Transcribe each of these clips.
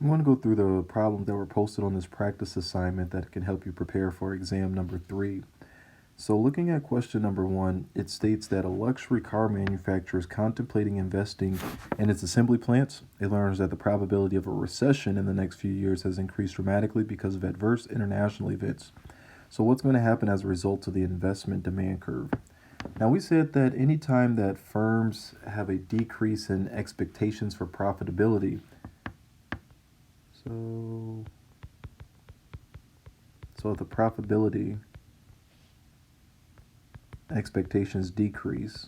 I'm going to go through the problems that were posted on this practice assignment that can help you prepare for exam number 3. So looking at question number 1, it states that a luxury car manufacturer is contemplating investing in its assembly plants. It learns that the probability of a recession in the next few years has increased dramatically because of adverse international events. So what's going to happen as a result of the investment demand curve? Now we said that anytime that firms have a decrease in expectations for profitability, so if the profitability expectations decrease,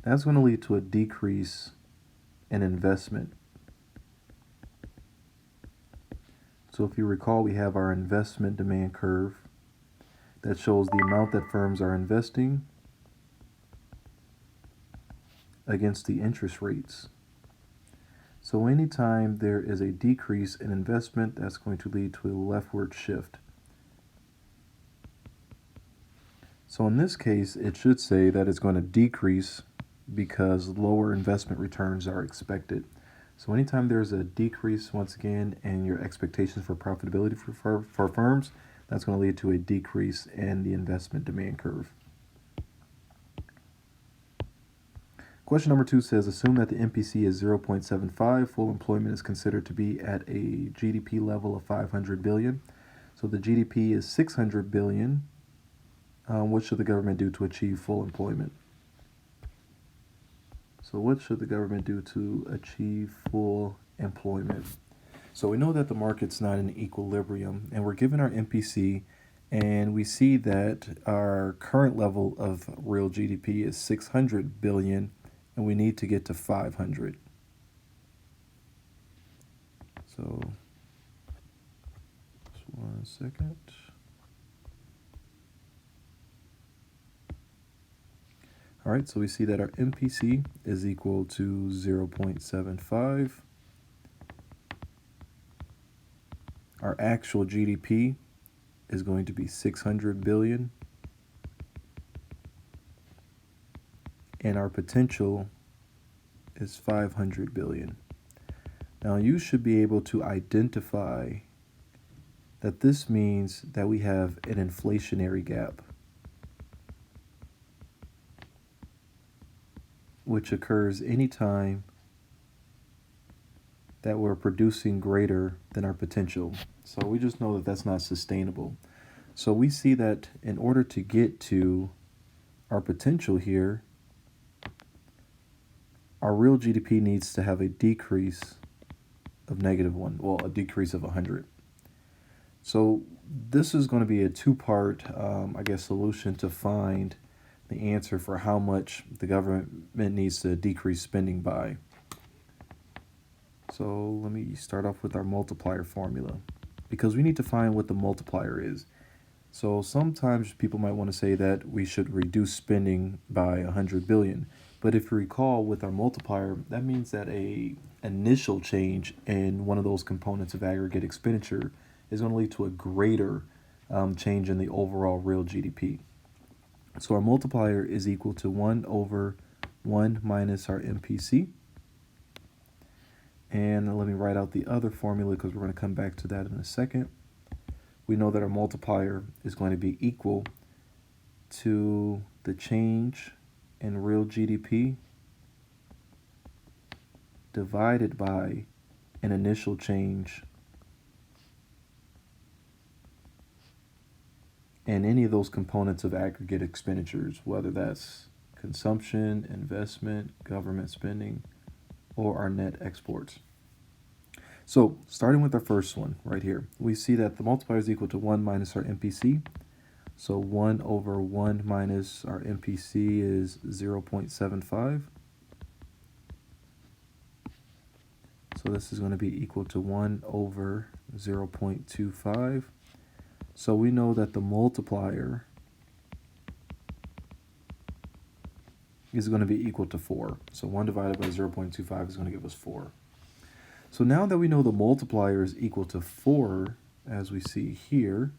that's going to lead to a decrease in investment. So if you recall, we have our investment demand curve that shows the amount that firms are investing against the interest rates. So anytime there is a decrease in investment, that's going to lead to a leftward shift. So in this case, it should say that it's going to decrease because lower investment returns are expected. So anytime there's a decrease, once again, in your expectations for profitability for firms, that's going to lead to a decrease in the investment demand curve. Question number 2 says, assume that the MPC is 0.75. Full employment is considered to be at a GDP level of 500 billion. So the GDP is 600 billion. What should the government do to achieve full employment? So what should the government do to achieve full employment? So we know that the market's not in equilibrium, and we're given our MPC, and we see that our current level of real GDP is 600 billion, and we need to get to 500. So just 1 second. All right, so we see that our MPC is equal to 0.75. Our actual GDP is going to be 600 billion. And our potential is 500 billion. Now you should be able to identify that this means that we have an inflationary gap, which occurs anytime that we're producing greater than our potential. So we just know that that's not sustainable. So we see that in order to get to our potential here, our real GDP needs to have a decrease of -1, well, a decrease of 100. So this is going to be a two-part, solution to find the answer for how much the government needs to decrease spending by. So let me start off with our multiplier formula, because we need to find what the multiplier is. So sometimes people might want to say that we should reduce spending by 100 billion. But if you recall, with our multiplier, that means that a initial change in one of those components of aggregate expenditure is going to lead to a greater change in the overall real GDP. So our multiplier is equal to 1 over 1 minus our MPC. And let me write out the other formula because we're going to come back to that in a second. We know that our multiplier is going to be equal to the change in real GDP divided by an initial change in any of those components of aggregate expenditures, whether that's consumption, investment, government spending, or our net exports. So starting with our first one right here, we see that the multiplier is equal to 1 minus our MPC. So 1 over 1 minus our MPC is 0.75. So this is going to be equal to 1 over 0.25. So we know that the multiplier is going to be equal to 4. So 1 divided by 0.25 is going to give us 4. So now that we know the multiplier is equal to 4, as we see here,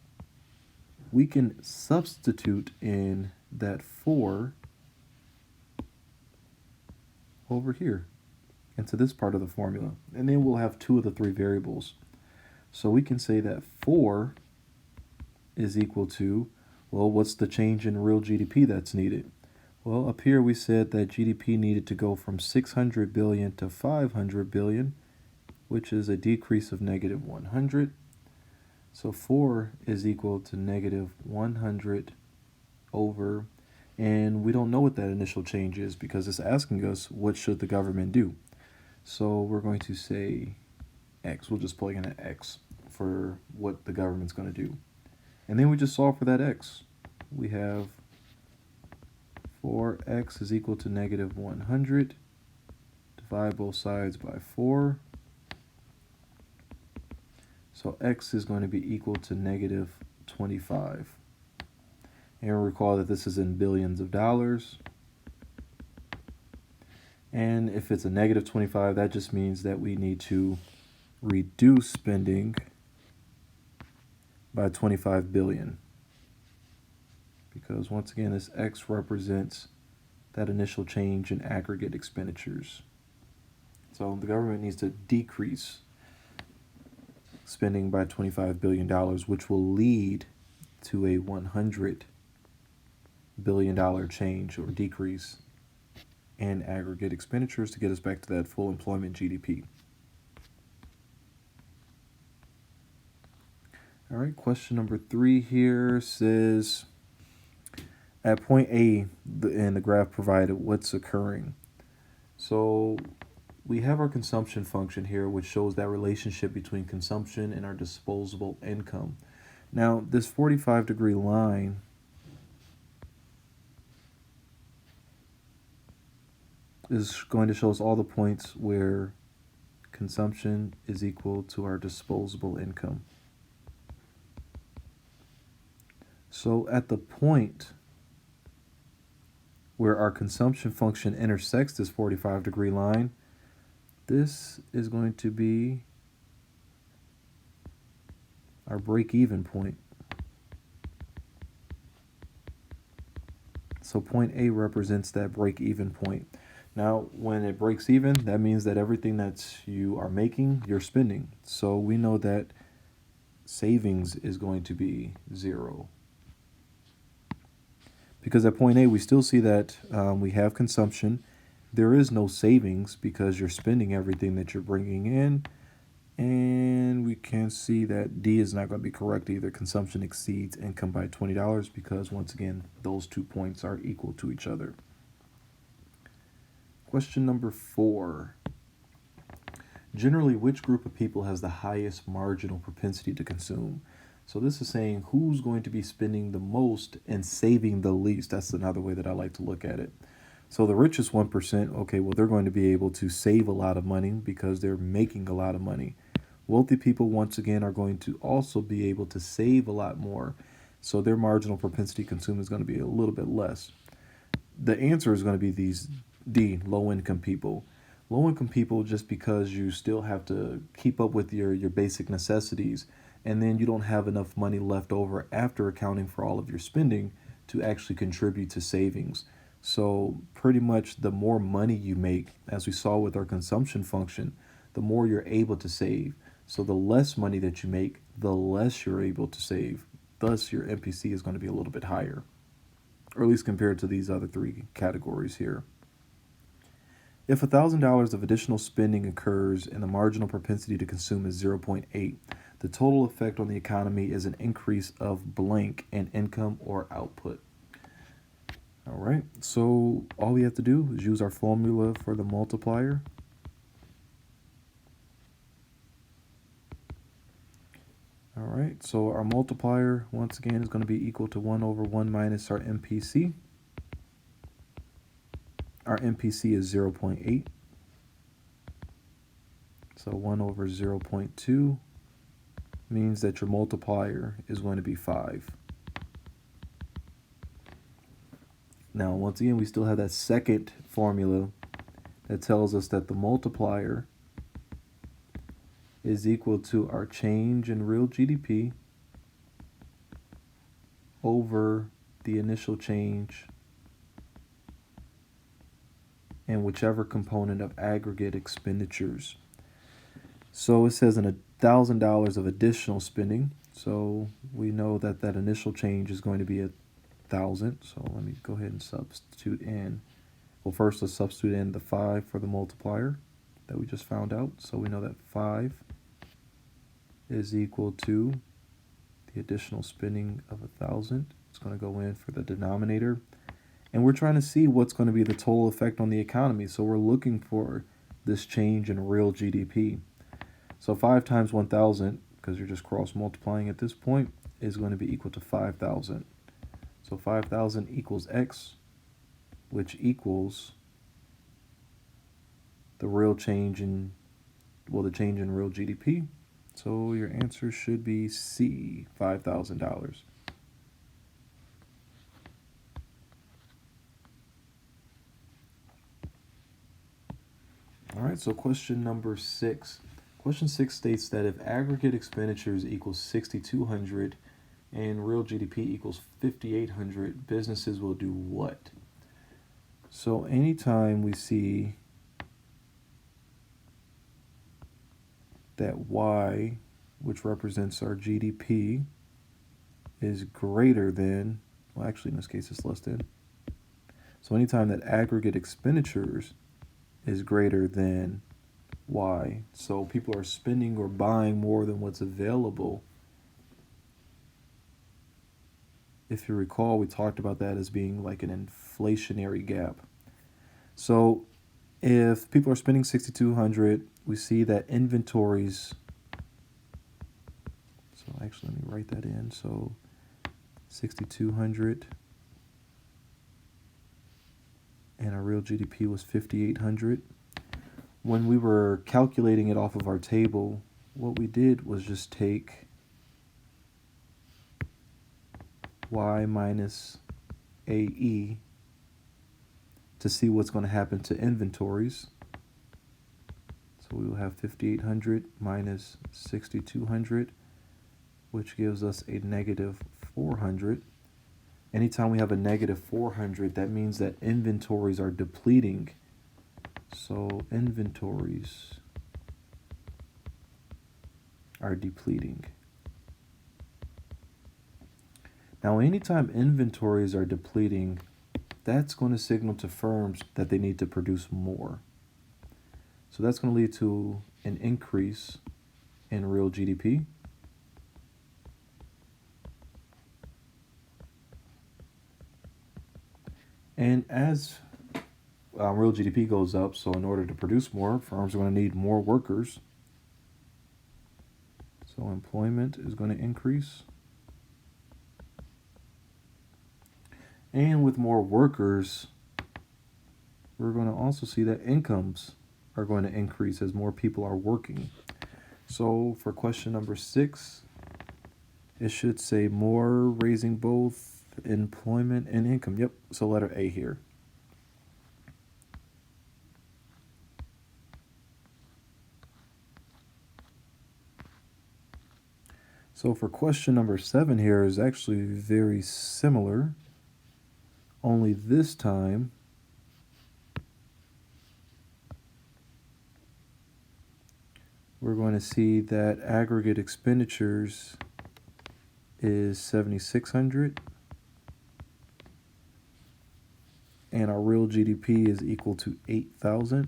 we can substitute in that 4 over here. into this part of the formula. And then we'll have two of the three variables. So we can say that 4 is equal to, well, what's the change in real GDP that's needed? Well, up here we said that GDP needed to go from 600 billion to 500 billion, which is a decrease of negative 100. So 4 is equal to negative 100 over, and we don't know what that initial change is because it's asking us what should the government do. So we're going to say X. We'll just plug in an X for what the government's going to do. And then we just solve for that X. We have 4x is equal to negative 100. Divide both sides by 4. So x is going to be equal to negative 25. And recall that this is in billions of dollars. And if it's a negative 25, that just means that we need to reduce spending by 25 billion. Because once again, this X represents that initial change in aggregate expenditures. So the government needs to decrease spending by $25 billion, which will lead to a $100 billion change or decrease in aggregate expenditures to get us back to that full employment GDP. All right, question number 3 here says, at point A in the graph provided, what's occurring? So we have our consumption function here, which shows that relationship between consumption and our disposable income. Now, this 45-degree line is going to show us all the points where consumption is equal to our disposable income. So at the point where our consumption function intersects this 45-degree line, this is going to be our break-even point. So point A represents that break-even point. Now, when it breaks even, that means that everything that you are making, you're spending. So we know that savings is going to be 0. Because at point A, we still see that we have consumption. There is no savings because you're spending everything that you're bringing in. And we can see that D is not going to be correct either. Consumption exceeds income by $20 because, once again, those 2 points are equal to each other. Question number 4. Generally, which group of people has the highest marginal propensity to consume? So this is saying who's going to be spending the most and saving the least. That's another way that I like to look at it. So the richest 1%, okay, well, they're going to be able to save a lot of money because they're making a lot of money. Wealthy people, once again, are going to also be able to save a lot more. So their marginal propensity to consume is going to be a little bit less. The answer is going to be these D, low-income people. Low-income people, just because you still have to keep up with your basic necessities, and then you don't have enough money left over after accounting for all of your spending to actually contribute to savings. So pretty much the more money you make, as we saw with our consumption function, the more you're able to save. So the less money that you make, the less you're able to save. Thus, your MPC is going to be a little bit higher, or at least compared to these other 3 categories here. If $1,000 of additional spending occurs and the marginal propensity to consume is 0.8, the total effect on the economy is an increase of blank in income or output. All right, so all we have to do is use our formula for the multiplier. All right, so our multiplier, once again, is going to be equal to 1 over 1 minus our MPC. Our MPC is 0.8. So 1 over 0.2 means that your multiplier is going to be 5. Now, once again, we still have that second formula that tells us that the multiplier is equal to our change in real GDP over the initial change and whichever component of aggregate expenditures. So it says $1,000 of additional spending. So we know that that initial change is going to be 1,000. So let me go ahead and substitute in. Well, first let's substitute in the 5 for the multiplier that we just found out. So we know that 5 is equal to the additional spending of 1,000. It's going to go in for the denominator. And we're trying to see what's going to be the total effect on the economy. So we're looking for this change in real GDP. So 5 times 1,000, because you're just cross multiplying at this point, is going to be equal to 5,000. So 5,000 equals X, which equals the real change in, well, the change in real GDP. So your answer should be C, $5,000. All right, so question number 6. Question 6 states that if aggregate expenditures equals 6,200 and real GDP equals 5,800, businesses will do what? So anytime we see that Y, which represents our GDP, is greater than, well, actually in this case it's less than. So anytime that aggregate expenditures is greater than Y, so people are spending or buying more than what's available. If you recall, we talked about that as being like an inflationary gap. So if people are spending 6,200, we see that inventories, so actually let me write that in. So 6,200 and our real GDP was 5,800. When we were calculating it off of our table, what we did was just take Y minus AE to see what's going to happen to inventories. So we will have 5,800 minus 6,200, which gives us a negative 400. Anytime we have a negative 400, that means that inventories are depleting. So inventories are depleting. Now, anytime inventories are depleting, that's going to signal to firms that they need to produce more. So that's going to lead to an increase in real GDP. And as real GDP goes up, so in order to produce more, firms are going to need more workers. So employment is going to increase. And with more workers, we're going to also see that incomes are going to increase as more people are working. So for question number 6, it should say more, raising both employment and income. Yep, so letter A here. So for question number 7 here is actually very similar, only this time we're going to see that aggregate expenditures is 7,600 and our real GDP is equal to 8,000.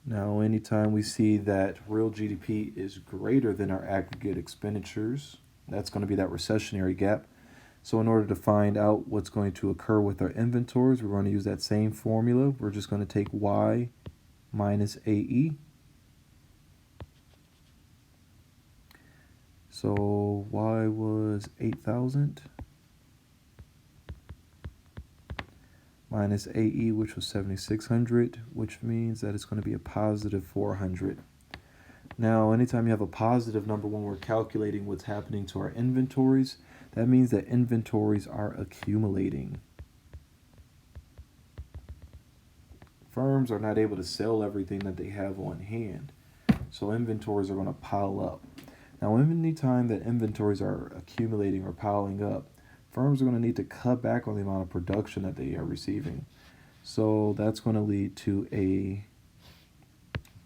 Now, anytime we see that real GDP is greater than our aggregate expenditures, that's going to be that recessionary gap. So in order to find out what's going to occur with our inventories, we're going to use that same formula. We're just going to take Y minus AE. So Y was 8,000 minus AE, which was 7,600, which means that it's going to be a positive 400. Now, anytime you have a positive number when we're calculating what's happening to our inventories, that means that inventories are accumulating. Firms are not able to sell everything that they have on hand, so inventories are going to pile up. Now, anytime that inventories are accumulating or piling up, firms are going to need to cut back on the amount of production that they are receiving. So that's going to lead to a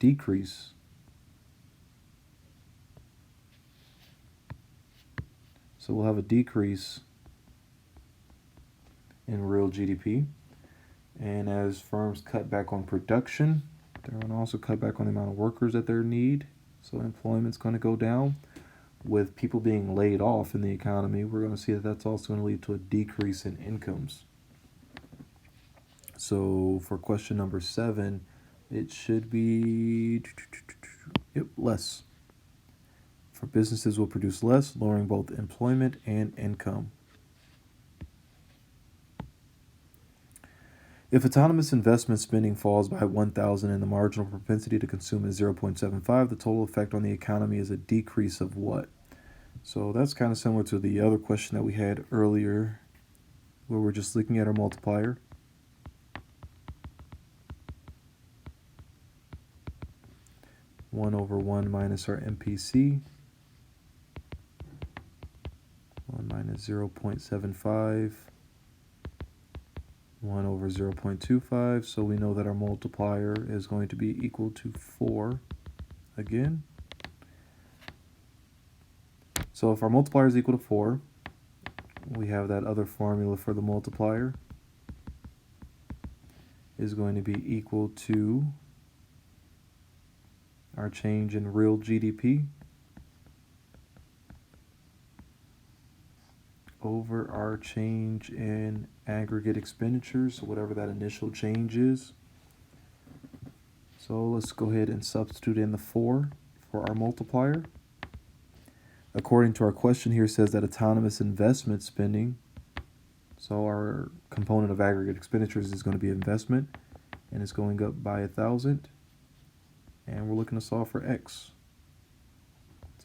decrease So we'll have a decrease in real GDP. And as firms cut back on production, they're going to also cut back on the amount of workers that they need. So employment's going to go down. With people being laid off in the economy, we're going to see that that's also going to lead to a decrease in incomes. So for question number 7, it should be less. For businesses will produce less, lowering both employment and income. If autonomous investment spending falls by 1,000 and the marginal propensity to consume is 0.75, the total effect on the economy is a decrease of what? So that's kind of similar to the other question that we had earlier, where we're just looking at our multiplier. One over 1 minus our MPC. 1 minus 0.75. 1 over 0.25, so we know that our multiplier is going to be equal to 4 again. So if our multiplier is equal to 4, we have that other formula for the multiplier is going to be equal to our change in real GDP over our change in aggregate expenditures, so whatever that initial change is. So let's go ahead and substitute in the 4 for our multiplier. According to our question here, it says that autonomous investment spending, so our component of aggregate expenditures is going to be investment, and it's going up by 1,000, and we're looking to solve for x.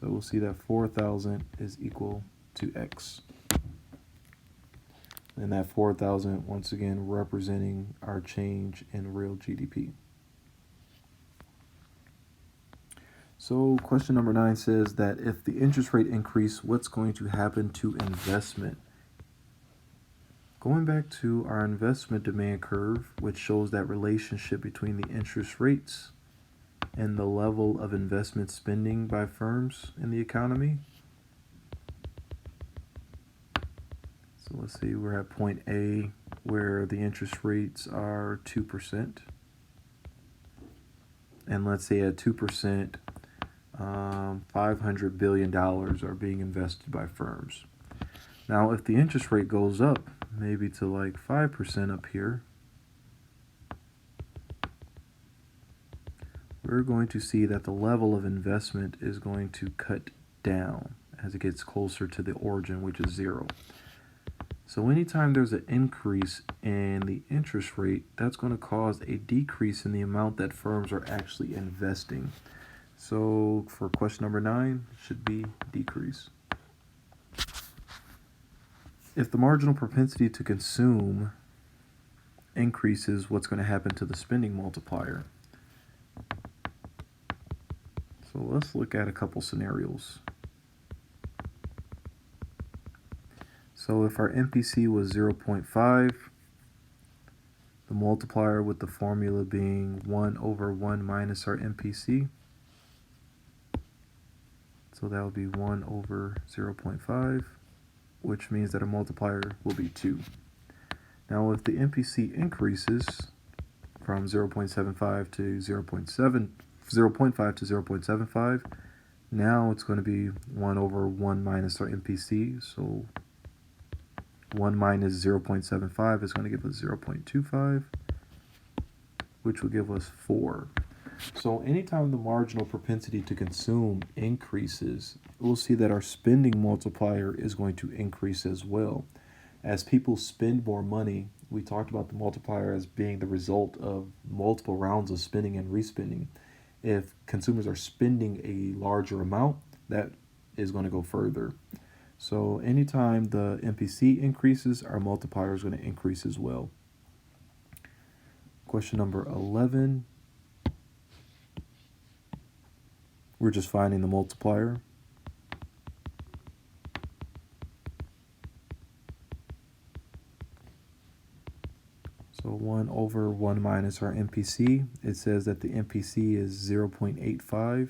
So we'll see that 4,000 is equal to x. And that 4,000, once again, representing our change in real GDP. So question number 9 says that if the interest rate increase, what's going to happen to investment? Going back to our investment demand curve, which shows that relationship between the interest rates and the level of investment spending by firms in the economy. So let's see, we're at point A where the interest rates are 2%. And let's say at 2%, $500 billion are being invested by firms. Now, if the interest rate goes up, maybe to like 5% up here, we're going to see that the level of investment is going to cut down as it gets closer to the origin, which is 0. So anytime there's an increase in the interest rate, that's going to cause a decrease in the amount that firms are actually investing. So for question number 9, it should be decrease. If the marginal propensity to consume increases, what's going to happen to the spending multiplier? So let's look at a couple scenarios. So if our MPC was 0.5, the multiplier with the formula being 1 over 1 minus our MPC. So that would be 1 over 0.5, which means that our multiplier will be 2. Now if the MPC increases from 0.75 to 0.5 to 0.75, now it's going to be 1 over 1 minus our MPC. So 1 minus 0.75 is going to give us 0.25, which will give us 4. So anytime the marginal propensity to consume increases, we'll see that our spending multiplier is going to increase as well. As people spend more money, we talked about the multiplier as being the result of multiple rounds of spending and respending. If consumers are spending a larger amount, that is going to go further. So anytime the MPC increases, our multiplier is going to increase as well. Question number 11. We're just finding the multiplier. 1 over 1 minus our MPC. It says that the MPC is 0.85.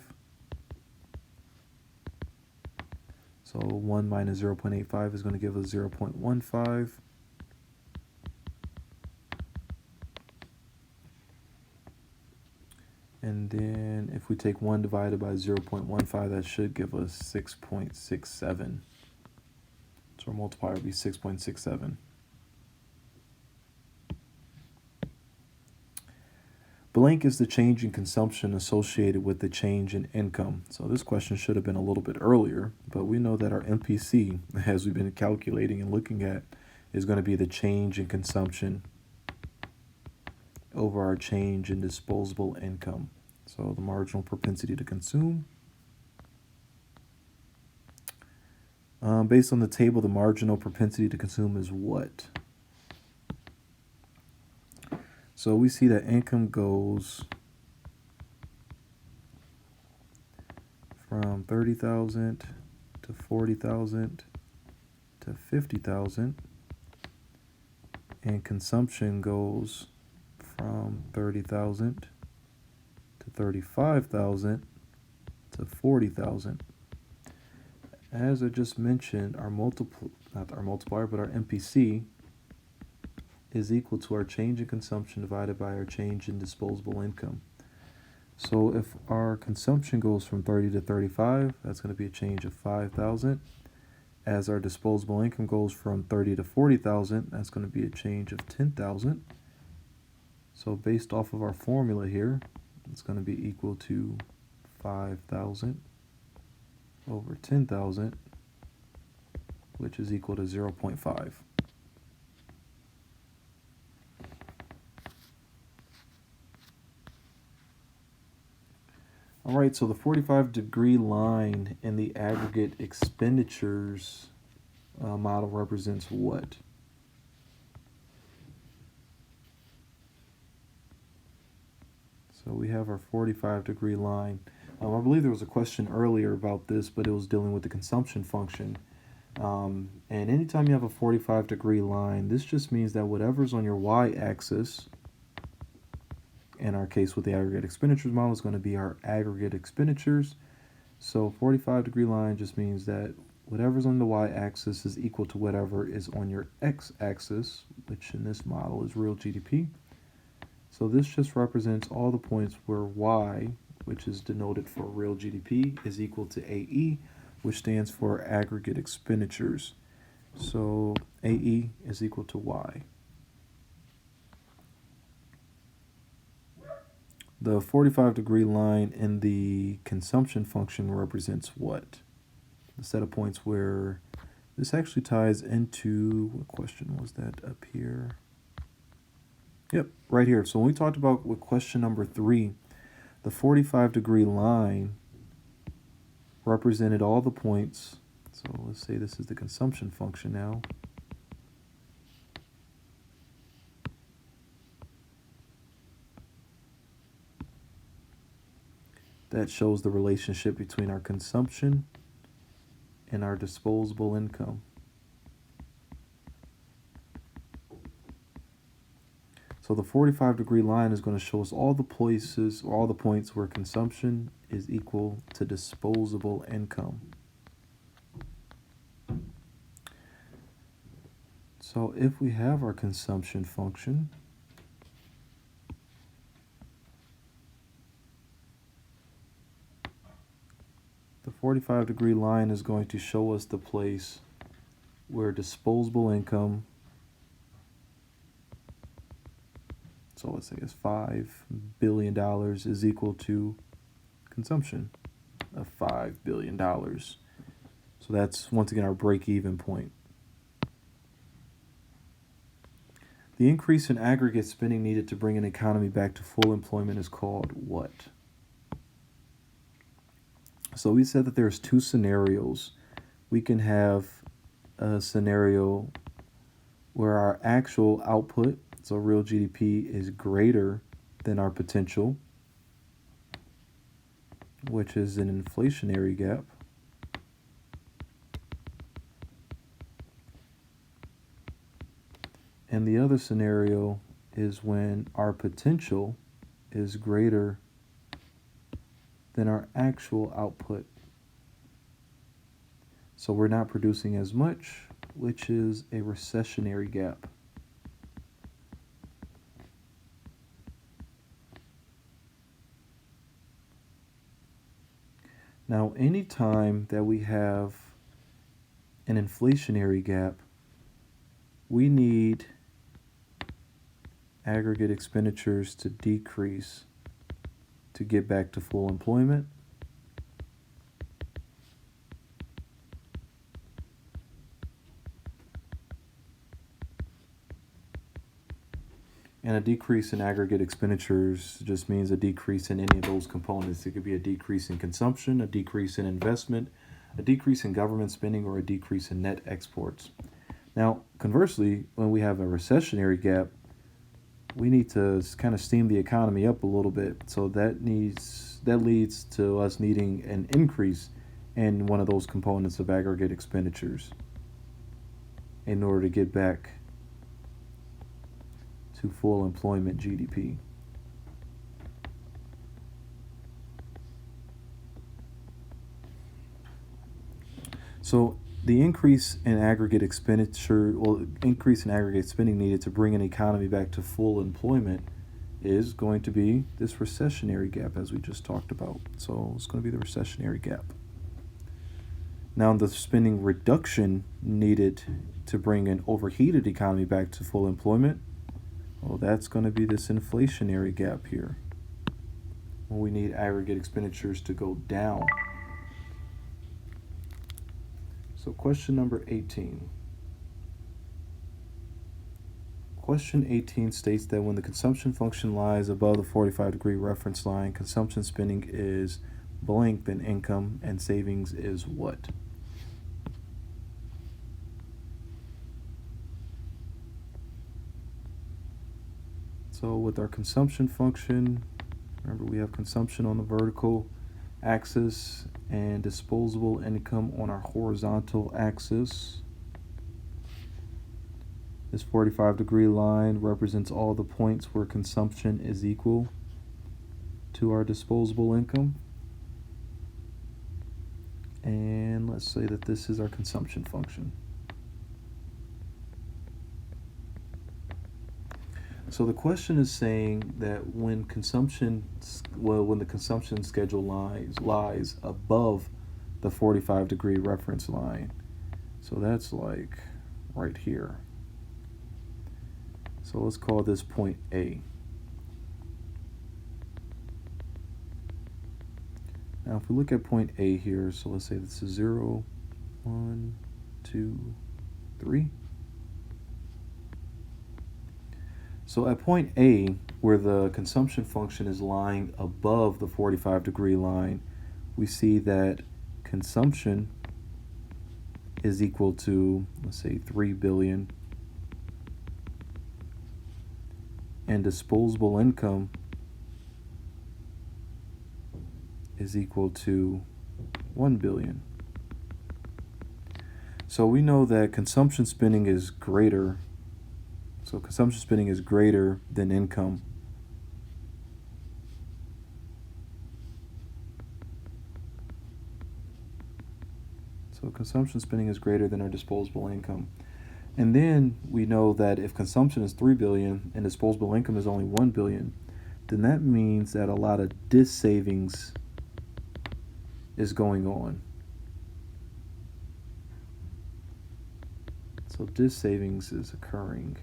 So 1 minus 0.85 is going to give us 0.15. And then if we take 1 divided by 0.15, that should give us 6.67. So our multiplier would be 6.67. Blank is the change in consumption associated with the change in income. So this question should have been a little bit earlier, but we know that our MPC, as we've been calculating and looking at, is going to be the change in consumption over our change in disposable income. So the marginal propensity to consume. Based on the table, the marginal propensity to consume is what? So we see that income goes from 30,000 to 40,000 to 50,000, and consumption goes from 30,000 to 35,000 to 40,000. As I just mentioned, our multiplier, but our MPC is equal to our change in consumption divided by our change in disposable income. So if our consumption goes from 30 to 35, that's going to be a change of 5,000. As our disposable income goes from 30 to 40,000, that's going to be a change of 10,000. So based off of our formula here, it's going to be equal to 5,000 over 10,000, which is equal to 0.5. All right, so the 45-degree line in the aggregate expenditures model represents what? So we have our 45-degree line. I believe there was a question earlier about this, but it was dealing with the consumption function. And anytime you have a 45-degree line, this just means that whatever's on your y-axis, in our case with the aggregate expenditures model, is going to be our aggregate expenditures. So 45-degree line just means that whatever's on the y-axis is equal to whatever is on your x-axis, which in this model is real GDP. So this just represents all the points where y, which is denoted for real GDP, is equal to AE, which stands for aggregate expenditures. So AE is equal to y. The 45-degree line in the consumption function represents what? The set of points where this actually ties into, what question was that up here? Yep, right here. So when we talked about with question number 3, the 45-degree line represented all the points. So let's say this is the consumption function now. That shows the relationship between our consumption and our disposable income. So the 45-degree line is going to show us all the places, or all the points where consumption is equal to disposable income. So if we have our consumption function, the 45-degree line is going to show us the place where disposable income, so let's say it's $5 billion, is equal to consumption of $5 billion. So that's, once again, our break-even point. The increase in aggregate spending needed to bring an economy back to full employment is called what? So we said that there's 2 scenarios. We can have a scenario where our actual output, so real GDP, is greater than our potential, which is an inflationary gap. And the other scenario is when our potential is greater than our actual output. So we're not producing as much, which is a recessionary gap. Now, anytime that we have an inflationary gap, we need aggregate expenditures to decrease to get back to full employment. And a decrease in aggregate expenditures just means a decrease in any of those components. It could be a decrease in consumption, a decrease in investment, a decrease in government spending, or a decrease in net exports. Now, conversely, when we have a recessionary gap, we need to kind of steam the economy up a little bit. So that leads to us needing an increase in one of those components of aggregate expenditures in order to get back to full employment GDP. So the increase in aggregate increase in aggregate spending needed to bring an economy back to full employment is going to be this recessionary gap, as we just talked about. So it's going to be the recessionary gap. Now, the spending reduction needed to bring an overheated economy back to full employment, well, that's going to be this inflationary gap here, when we need aggregate expenditures to go down. So question number 18. Question 18 states that when the consumption function lies above the 45-degree reference line, consumption spending is blank, then income, and savings is what? So with our consumption function, remember we have consumption on the vertical axis and disposable income on our horizontal axis. This 45-degree line represents all the points where consumption is equal to our disposable income. And let's say that this is our consumption function. So the question is saying that when the consumption schedule lies above the 45-degree reference line, so that's like right here. So let's call this point A. Now if we look at point A here, so let's say this is 0, 1, 2, 3. So at point A, where the consumption function is lying above the 45-degree line, we see that consumption is equal to, let's say, 3 billion, and disposable income is equal to 1 billion. So we know that consumption spending is greater. So consumption spending is greater than income. So consumption spending is greater than our disposable income. And then we know that if consumption is 3 billion and disposable income is only 1 billion, then that means that a lot of savings is going on. So savings is occurring.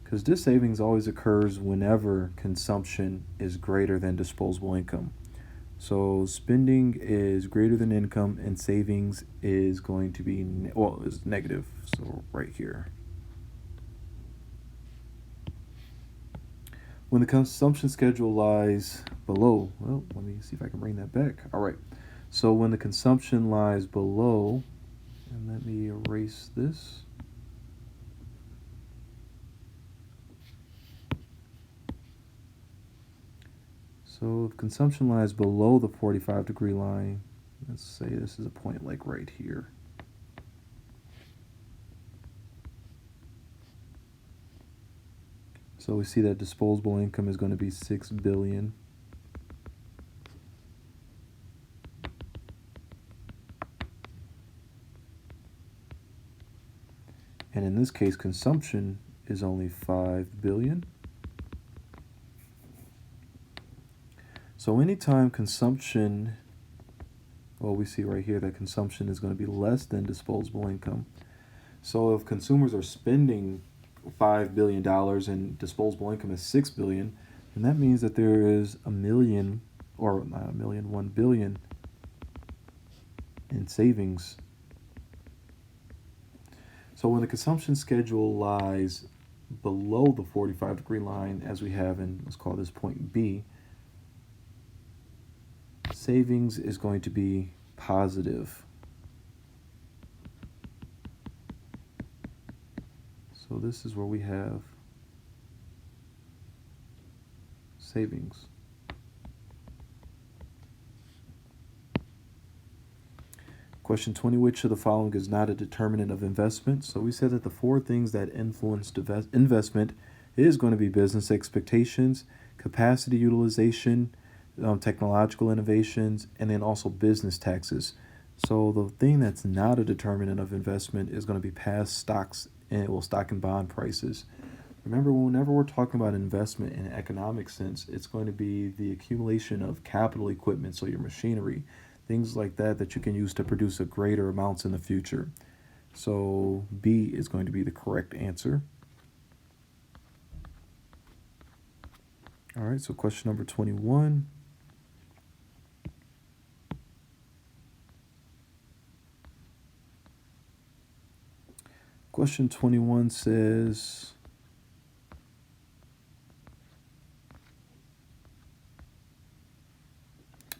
Because savings always occurs whenever consumption is greater than disposable income. So spending is greater than income, and savings is going to be, is negative. So right here. When the consumption schedule lies below, well, let me see if I can bring that back. All right. So when the consumption lies below, and let me erase this. So if consumption lies below the 45-degree line, let's say this is a point like right here. So we see that disposable income is going to be 6 billion. And in this case, consumption is only 5 billion. So anytime consumption, well, we see right here that consumption is going to be less than disposable income. So if consumers are spending $5 billion and disposable income is 6 billion, then that means that there is a million, or not a million, 1 billion in savings. So when the consumption schedule lies below the 45-degree line, as we have in, let's call this point B, savings is going to be positive. So this is where we have savings. Question 20, which of the following is not a determinant of investment? So we said that the four things that influence investment is going to be business expectations, capacity utilization, technological innovations, and then also business taxes. So the thing that's not a determinant of investment is going to be past stocks and stock and bond prices. Remember, whenever we're talking about investment in an economic sense, it's going to be the accumulation of capital equipment, so your machinery, things like that that you can use to produce a greater amounts in the future. So B is going to be the correct answer. All right, so question number 21. Question 21 says,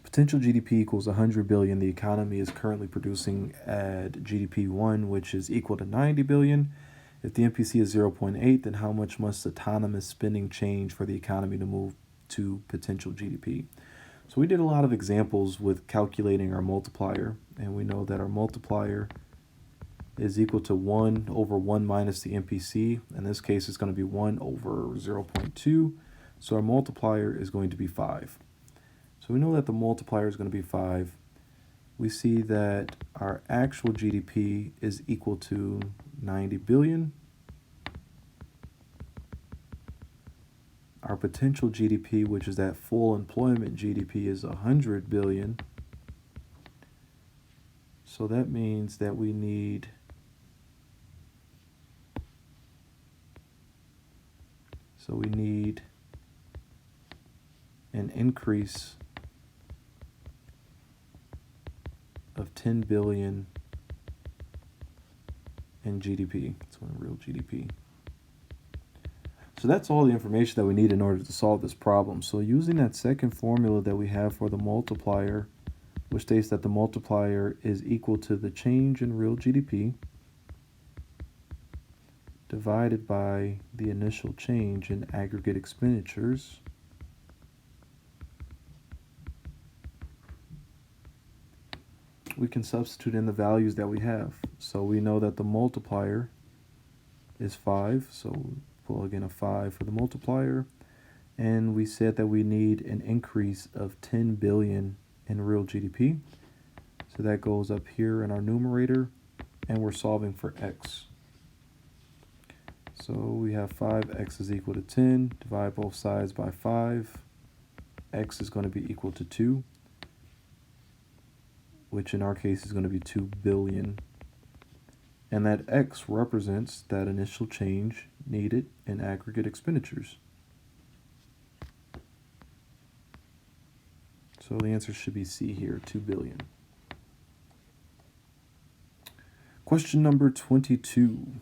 potential GDP equals 100 billion. The economy is currently producing at GDP 1, which is equal to 90 billion. If the MPC is 0.8, then how much must autonomous spending change for the economy to move to potential GDP? So we did a lot of examples with calculating our multiplier, and we know that our multiplier is equal to 1 over 1 minus the MPC. In this case, it's going to be 1 over 0.2. So our multiplier is going to be 5. So we know that the multiplier is going to be 5. We see that our actual GDP is equal to 90 billion. Our potential GDP, which is that full employment GDP, is 100 billion. So that means that we need an increase of 10 billion in GDP. That's one real GDP. So that's all the information that we need in order to solve this problem. So using that second formula that we have for the multiplier, which states that the multiplier is equal to the change in real GDP divided by the initial change in aggregate expenditures, we can substitute in the values that we have. So we know that the multiplier is 5, so plug in a 5 for the multiplier, and we said that we need an increase of 10 billion in real GDP. So that goes up here in our numerator, and we're solving for x. So we have 5x is equal to 10, divide both sides by 5, x is going to be equal to 2, which in our case is going to be 2 billion. And that x represents that initial change needed in aggregate expenditures. So the answer should be C here, 2 billion. Question number 22.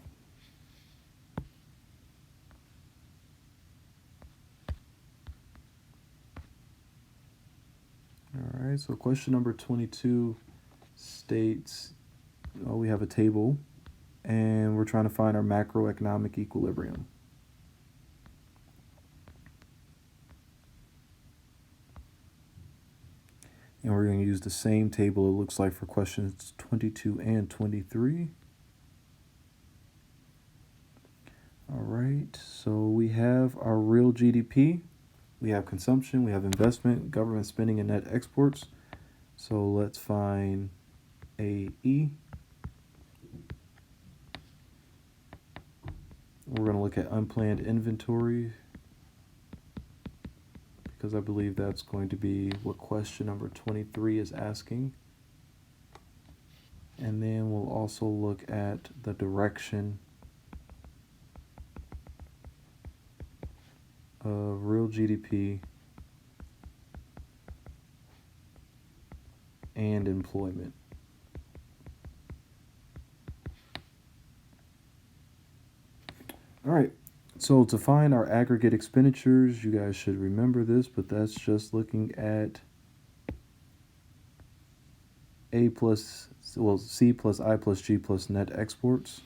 All right, so question number 22 states, we have a table and we're trying to find our macroeconomic equilibrium. And we're going to use the same table, it looks like, for questions 22 and 23. All right, so we have our real GDP, we have consumption, we have investment, government spending, and net exports. So let's find AE. We're going to look at unplanned inventory because I believe that's going to be what question number 23 is asking. And then we'll also look at the direction of real GDP and employment. All right, so to find our aggregate expenditures, you guys should remember this, but that's just looking at C plus I plus G plus net exports.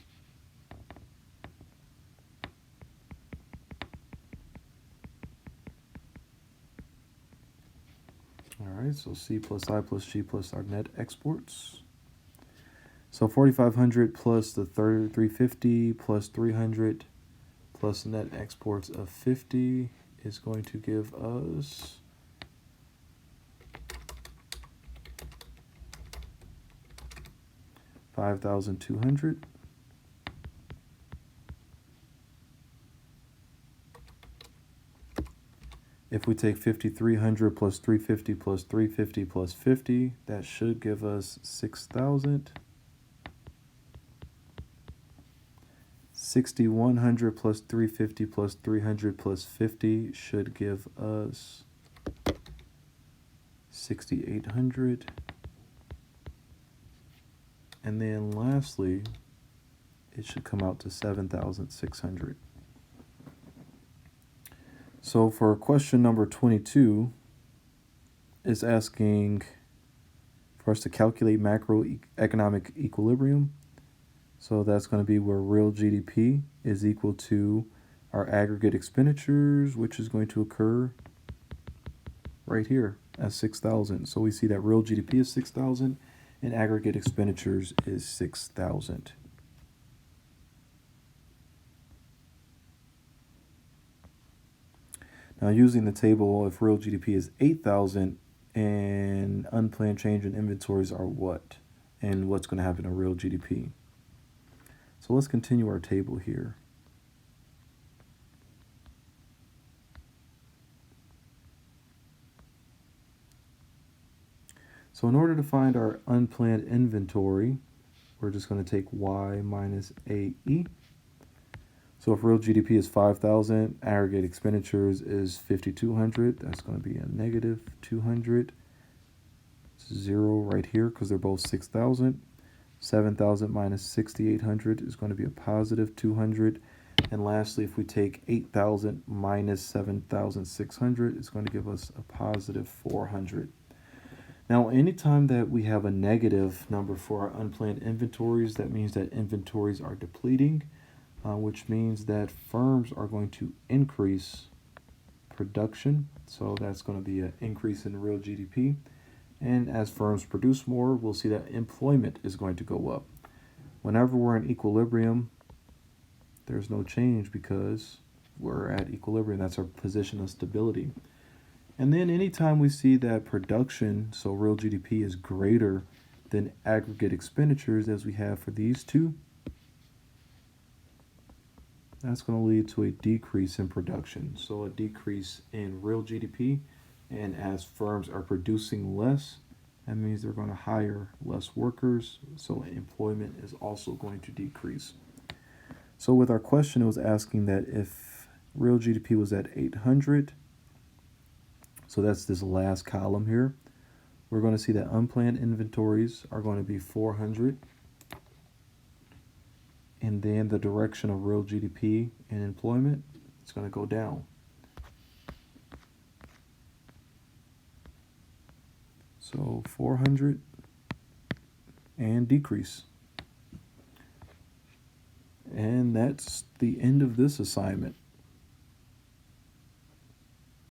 All right, so C plus I plus G plus our net exports. So 4,500 plus the 350 plus 300 plus net exports of 50 is going to give us 5,200. If we take 5,300 plus 350 plus 350 plus 50, that should give us 6,000. 6,100 plus 350 plus 300 plus 50 should give us 6,800. And then lastly, it should come out to 7,600. So for question number 22, it's asking for us to calculate macroeconomic equilibrium. So that's going to be where real GDP is equal to our aggregate expenditures, which is going to occur right here at 6,000. So we see that real GDP is 6,000 and aggregate expenditures is 6,000. Now using the table, if real GDP is 8,000 and unplanned change in inventories are what? And what's going to happen to real GDP? So let's continue our table here. So in order to find our unplanned inventory, we're just going to take Y minus AE. So if real GDP is 5,000, aggregate expenditures is 5,200. That's going to be a negative 200. 0 right here because they're both 6,000. 7,000 minus 6,800 is going to be a positive 200. And lastly, if we take 8,000 minus 7,600, it's going to give us a positive 400. Now, anytime that we have a negative number for our unplanned inventories, that means that inventories are depleting, which means that firms are going to increase production. So that's going to be an increase in real GDP. And as firms produce more, we'll see that employment is going to go up. Whenever we're in equilibrium, there's no change because we're at equilibrium. That's our position of stability. And then anytime we see that production, so real GDP, is greater than aggregate expenditures, as we have for these two, that's going to lead to a decrease in production. So a decrease in real GDP. And as firms are producing less, that means they're going to hire less workers. So employment is also going to decrease. So with our question, it was asking that if real GDP was at 800, so that's this last column here, we're going to see that unplanned inventories are going to be 400. And then the direction of real GDP and employment, it's going to go down. So 400 and decrease. And that's the end of this assignment.